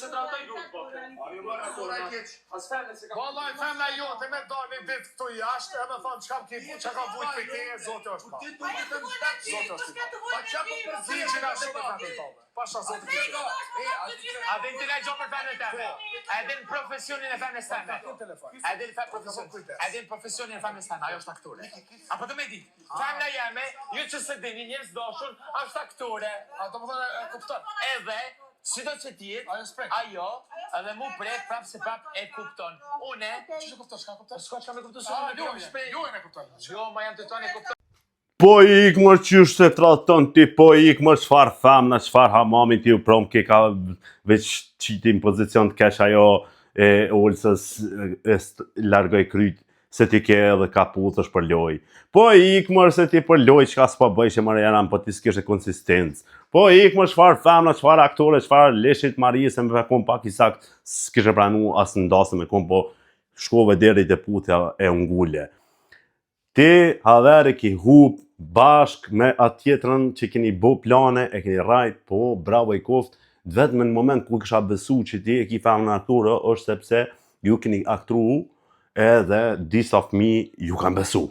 se tratoj grupo. Vallaj, femna jote me dalë një ditë këtu jashtë, edhe thonë çka ka vujt për te, zotë është pa. Zotë është pa. Ligjin ashtë me femnë tonë. Pasha zotë këtë. A din të lejgjo për femnë teme? A din profesionin e femnës teme? A din profesionin e femnës teme? Ajo është aktore. Apo të me di, femna jeme, ju që se dini njërës doshun, është aktore. A të më thonë e kupton. Edhe, si do që tjetë, ajo, edhe mu prek prap se prap e kupton. Une... Që kupton, shka kupton? S'ka që me kupton, Jo e me kupton. Jo, ma jam të tonë e kupton. Po ik mërë qysh se traton ti, po ik mërë qfar femna, qfar hamamin ti u prom ke ka veç qiti në pozicion të kesh ajo e olësës largoj kryt, se ti ke edhe ka puthësh për loj. Po ik mërë se ti për loj qka s'pa bëjshe mërë janë, po ti s'keshe konsistencë. Po ik mërë qfar femna, qfar aktore, qfar leshit Marie, se me kom pak i sakt s'keshe pranu asë ndasë me kom, po shkove deri të puthja e ungulle. Ti haveri ki hup bashk me atë tjetrën që keni bo plane, e keni rajt, po bravo i koft, vetëm në moment ku kësha besu që ti e ki femnë aktore, është sepse ju keni aktru edhe disa fëmi ju kanë besu.